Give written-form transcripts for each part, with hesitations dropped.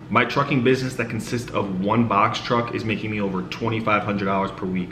My trucking business that consists of one box truck is making me over $2,500 per week.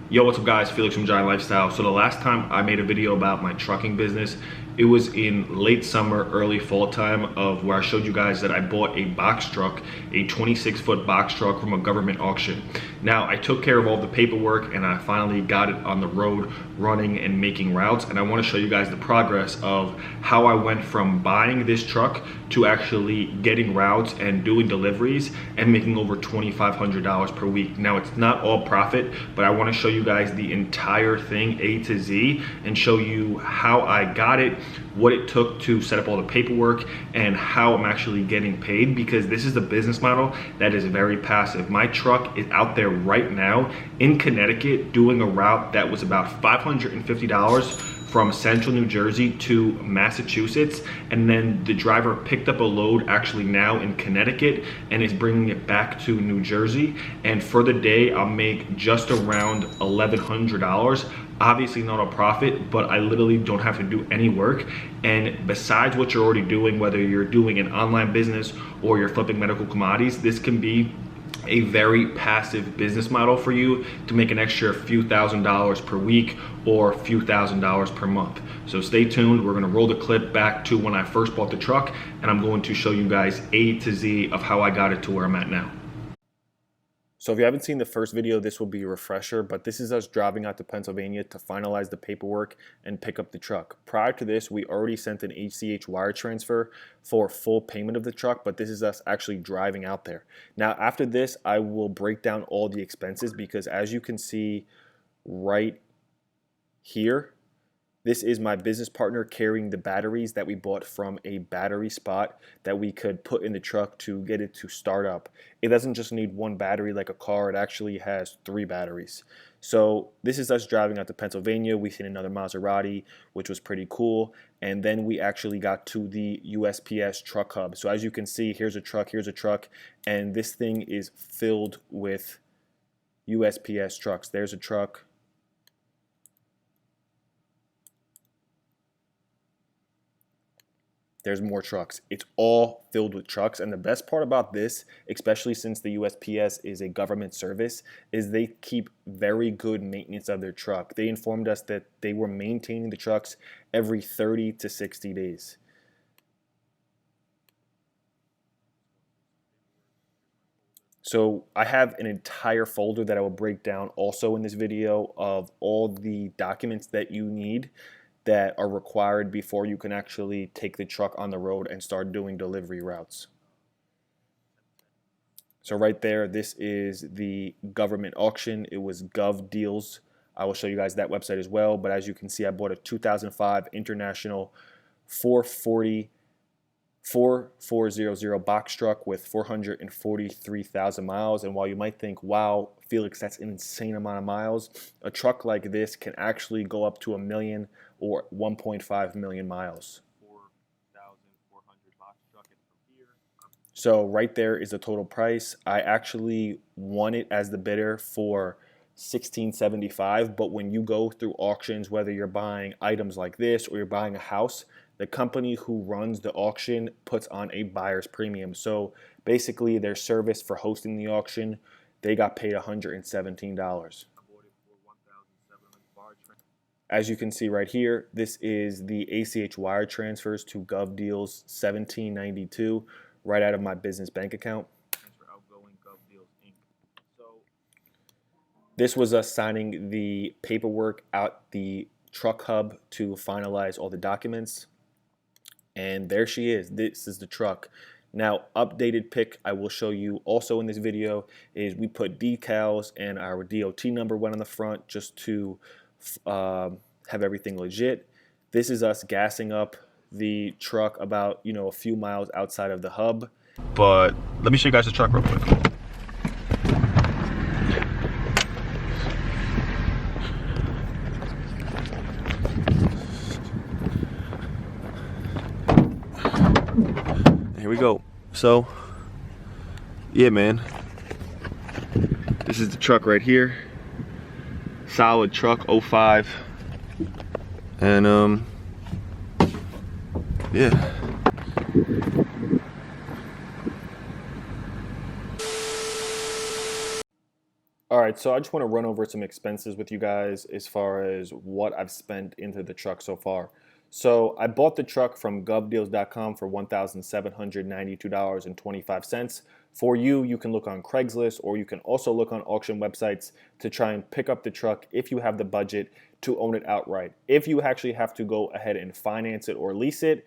Yo, what's up guys? Felix from Giant Lifestyle. So the last time I made a video about my trucking business, it was in late summer, early fall time, of where I showed you guys that I bought a box truck, a 26-foot box truck from a government auction. Now, I took care of all the paperwork and I finally got it on the road running and making routes. And I want to show you guys the progress of how I went from buying this truck to actually getting routes and doing deliveries and making over $2,500 per week. Now, it's not all profit, but I want to show you guys the entire thing A to Z and show you how I got it, what it took to set up all the paperwork, and how I'm actually getting paid, because this is the business model that is very passive. My truck is out there right now in Connecticut doing a route that was about $550 from central New Jersey to Massachusetts, and then the driver picked up a load actually now in Connecticut and is bringing it back to New Jersey. And for the day, I'll make just around $1,100. Obviously not a profit, but I literally don't have to do any work. And besides what you're already doing, whether you're doing an online business or you're flipping medical commodities, this can be a very passive business model for you to make an extra few $1,000s per week or a few $1,000s per month. So stay tuned. We're going to roll the clip back to when I first bought the truck, and I'm going to show you guys A to Z of how I got it to where I'm at now. So if you haven't seen the first video, this will be a refresher, but this is us driving out to Pennsylvania to finalize the paperwork and pick up the truck. Prior to this, we already sent an ACH wire transfer for full payment of the truck, but this is us actually driving out there. Now, after this, I will break down all the expenses, because as you can see right here, this is my business partner carrying the batteries that we bought from a battery spot that we could put in the truck to get it to start up. It doesn't just need one battery like a car, it actually has 3 batteries. So this is us driving out to Pennsylvania. We seen another Maserati, which was pretty cool. And then we actually got to the USPS truck hub. So as you can see, here's a truck, and this thing is filled with USPS trucks. There's a truck. There's more trucks. It's all filled with trucks. And the best part about this, especially since the USPS is a government service, is they keep very good maintenance of their truck. They informed us that they were maintaining the trucks every 30 to 60 days. So I have an entire folder that I will break down also in this video of all the documents that you need that are required before you can actually take the truck on the road and start doing delivery routes. So right there, this is the government auction. It was GovDeals. I will show you guys that website as well. But as you can see, I bought a 2005 International 400 box truck with 443,000 miles. And while you might think, wow, Felix, that's an insane amount of miles, a truck like this can actually go up to 1 million or 1.5 million miles. 4,400 box truck and from here. So right there is the total price. I actually won it as the bidder for $1,675, but when you go through auctions, whether you're buying items like this or you're buying a house, the company who runs the auction puts on a buyer's premium. So basically their service for hosting the auction, they got paid $117. As you can see right here, this is the ACH wire transfers to GovDeals 1792 right out of my business bank account. This was us signing the paperwork out the truck hub to finalize all the documents. And there she is. This is the truck. Now, updated pic I will show you also in this video is we put decals and our DOT number went on the front just to have everything legit. This is us gassing up the truck about, a few miles outside of the hub. But let me show you guys the truck real quick. Here we go. So, yeah, man. This is the truck right here. Solid truck, 05. And, yeah. All right, so I just want to run over some expenses with you guys as far as what I've spent into the truck so far. So I bought the truck from govdeals.com for $1,792.25. For you, you can look on Craigslist, or you can also look on auction websites to try and pick up the truck if you have the budget to own it outright. If you actually have to go ahead and finance it or lease it,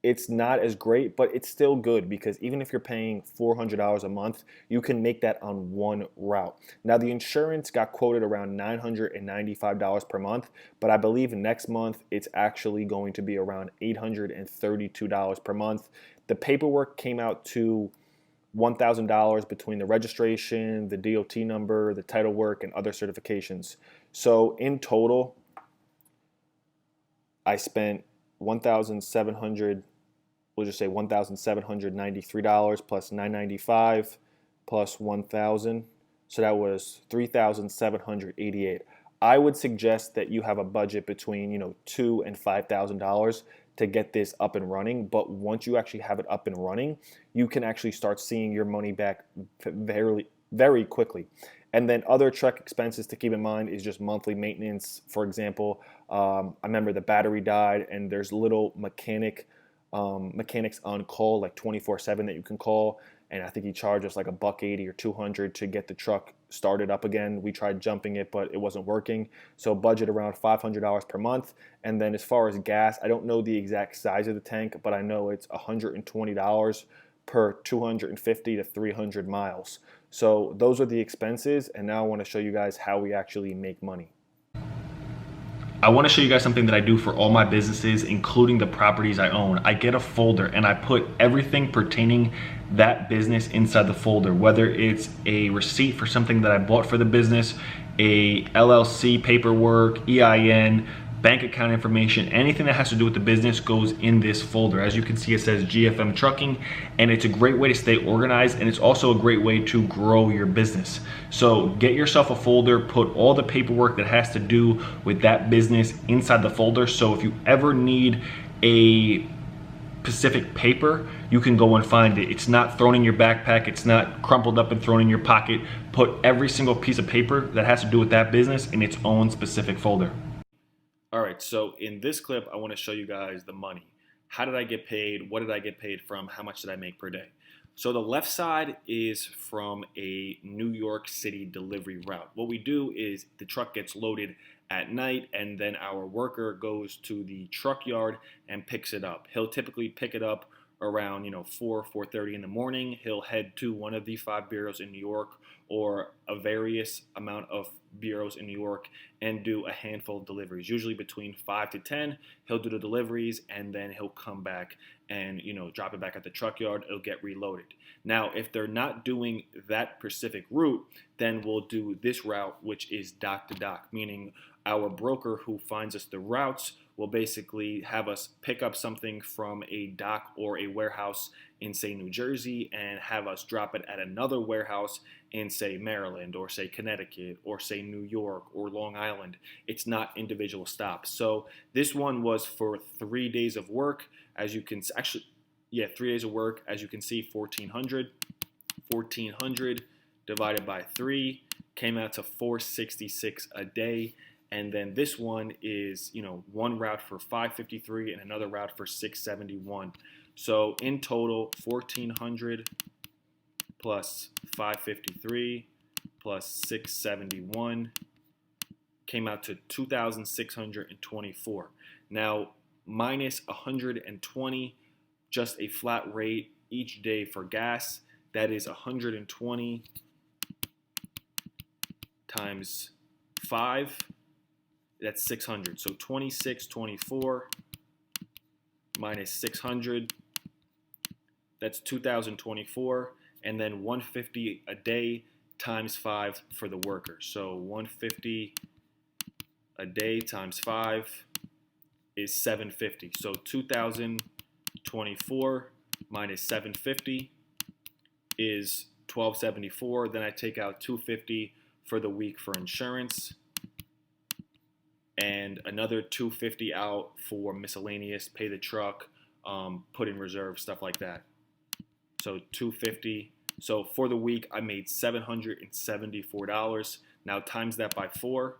it's not as great, but it's still good, because even if you're paying $400 a month, you can make that on one route. Now, the insurance got quoted around $995 per month, but I believe next month it's actually going to be around $832 per month. The paperwork came out to $1,000 between the registration, the DOT number, the title work, and other certifications. So in total, I spent $1,700, we'll just say $1,793 plus $995 plus $1,000. So that was $3,788. I would suggest that you have a budget between $2,000 and $5,000 to get this up and running. But once you actually have it up and running, you can actually start seeing your money back very, very quickly. And then other truck expenses to keep in mind is just monthly maintenance. For example, I remember the battery died, and there's little mechanics on call, like 24/7, that you can call. And I think he charged us like $180 or $200 to get the truck started up again. We tried jumping it, but it wasn't working. So budget around $500 per month. And then as far as gas, I don't know the exact size of the tank, but I know it's $120 per 250 to 300 miles. So those are the expenses, and now I want to show you guys how we actually make money. I want to show you guys something that I do for all my businesses, including the properties I own. I get a folder and I put everything pertaining that business inside the folder, whether it's a receipt for something that I bought for the business, a LLC paperwork, EIN, bank account information, anything that has to do with the business goes in this folder. As you can see, it says GFM Trucking, and it's a great way to stay organized, and it's also a great way to grow your business. So get yourself a folder, put all the paperwork that has to do with that business inside the folder. So if you ever need a specific paper, you can go and find it. It's not thrown in your backpack, it's not crumpled up and thrown in your pocket. Put every single piece of paper that has to do with that business in its own specific folder. All right, so in this clip, I want to show you guys the money. How did I get paid? What did I get paid from? How much did I make per day? So the left side is from a New York City delivery route. What we do is the truck gets loaded at night, and then our worker goes to the truck yard and picks it up. He'll typically pick it up around 4:30 in the morning. He'll head to one of the 5 bureaus in New York, or a various amount of bureaus in New York, and do a handful of deliveries, usually between 5 to 10. He'll do the deliveries, and then he'll come back and drop it back at the truck yard. It'll get reloaded. Now, if they're not doing that specific route, then we'll do this route, which is dock to dock, meaning our broker who finds us the routes will basically have us pick up something from a dock or a warehouse in, say, New Jersey, and have us drop it at another warehouse in, say, Maryland, or say Connecticut, or say New York, or Long Island. It's not individual stops. So this one was for 3 days of work. As you can 3 days of work. As you can see, 1,400 divided by 3 came out to $466 a day. And then this one is, one route for $553 and another route for $671. So in total, 1,400 plus 553 plus 671 came out to 2,624. Now, minus 120, just a flat rate each day for gas. That is 120 times 5. That's 600. So 2624 minus 600. That's 2,024. And then 150 a day times 5 for the worker. So 150 a day times 5 is 750. So 2,024 minus 750 is 1,274. Then I take out 250 for the week for insurance, and another 250 out for miscellaneous, pay the truck, put in reserve, stuff like that. So $250. So for the week, I made $774. Now times that by 4,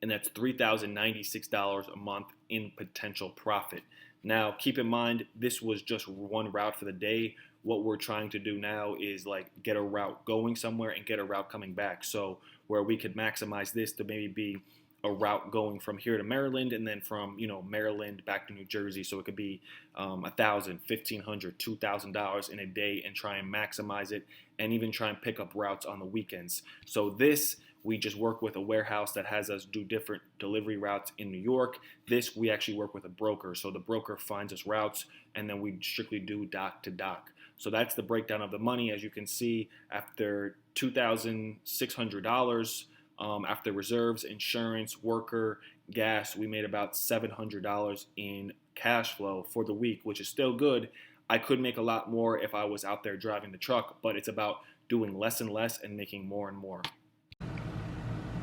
and that's $3,096 a month in potential profit. Now, keep in mind, this was just one route for the day. What we're trying to do now is like get a route going somewhere and get a route coming back. So where we could maximize this to maybe be a route going from here to Maryland, and then from, you know, Maryland back to New Jersey. So it could be $1,000, $1,500, $2,000 in a day, and try and maximize it, and even try and pick up routes on the weekends. So this, we just work with a warehouse that has us do different delivery routes in New York. This, we actually work with a broker. So the broker finds us routes, and then we strictly do dock to dock. So that's the breakdown of the money. As you can see, after $2,600, after reserves, insurance, worker, gas, we made about $700 in cash flow for the week, which is still good. I could make a lot more if I was out there driving the truck, but it's about doing less and less and making more and more.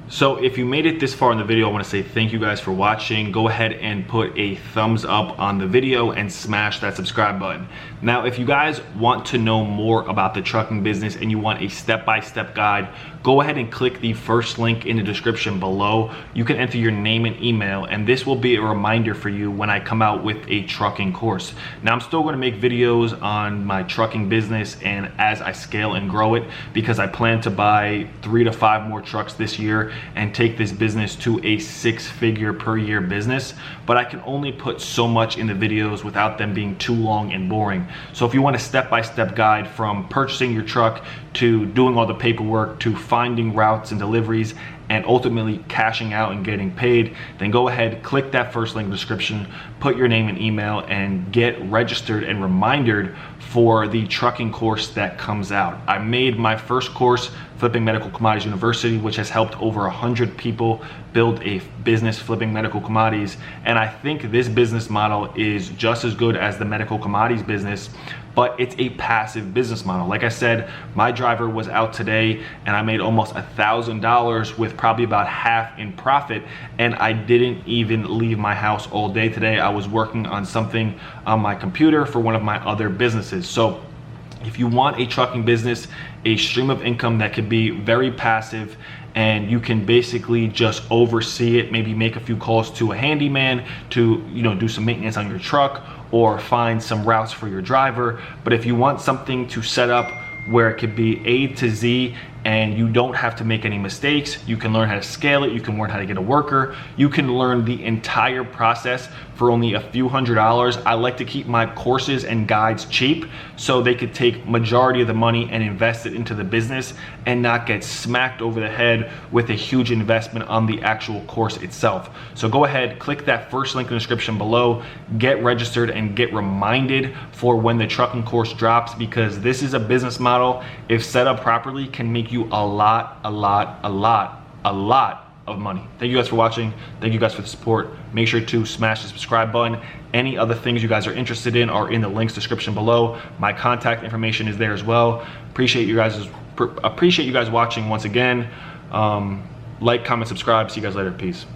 So if you made it this far in the video, I want to say thank you guys for watching. Go ahead and put a thumbs up on the video and smash that subscribe button. Now, if you guys want to know more about the trucking business and you want a step-by-step guide, go ahead and click the first link in the description below. You can enter your name and email, and this will be a reminder for you when I come out with a trucking course. Now, I'm still going to make videos on my trucking business and as I scale and grow it, because I plan to buy 3 to 5 more trucks this year and take this business to a 6-figure per year business. But I can only put so much in the videos without them being too long and boring. So if you want a step-by-step guide from purchasing your truck to doing all the paperwork to finding routes and deliveries and ultimately cashing out and getting paid, then go ahead, click that first link in the description, put your name and email, and get registered and reminded for the trucking course that comes out. I made my first course, Flipping Medical Commodities University, which has helped over 100 people build a business flipping medical commodities. And I think this business model is just as good as the medical commodities business, but it's a passive business model. Like I said, my driver was out today and I made almost $1,000 with probably about half in profit, and I didn't even leave my house all day today. I was working on something on my computer for one of my other businesses. So if you want a trucking business, a stream of income that could be very passive, and you can basically just oversee it, maybe make a few calls to a handyman to, you know, do some maintenance on your truck or find some routes for your driver. But if you want something to set up where it could be A to Z and you don't have to make any mistakes, you can learn how to scale it, you can learn how to get a worker, you can learn the entire process for only a few $100s. I like to keep my courses and guides cheap so they could take majority of the money and invest it into the business and not get smacked over the head with a huge investment on the actual course itself. So go ahead, click that first link in the description below, get registered and get reminded for when the trucking course drops, because this is a business model, if set up properly, can make you a lot of money. Thank you guys for watching. Thank you guys for the support. Make sure to smash the subscribe button. Any other things you guys are interested in are in the links description below. My contact information is there as well. Appreciate you guys watching once again. Like, comment, subscribe. See you guys later. Peace.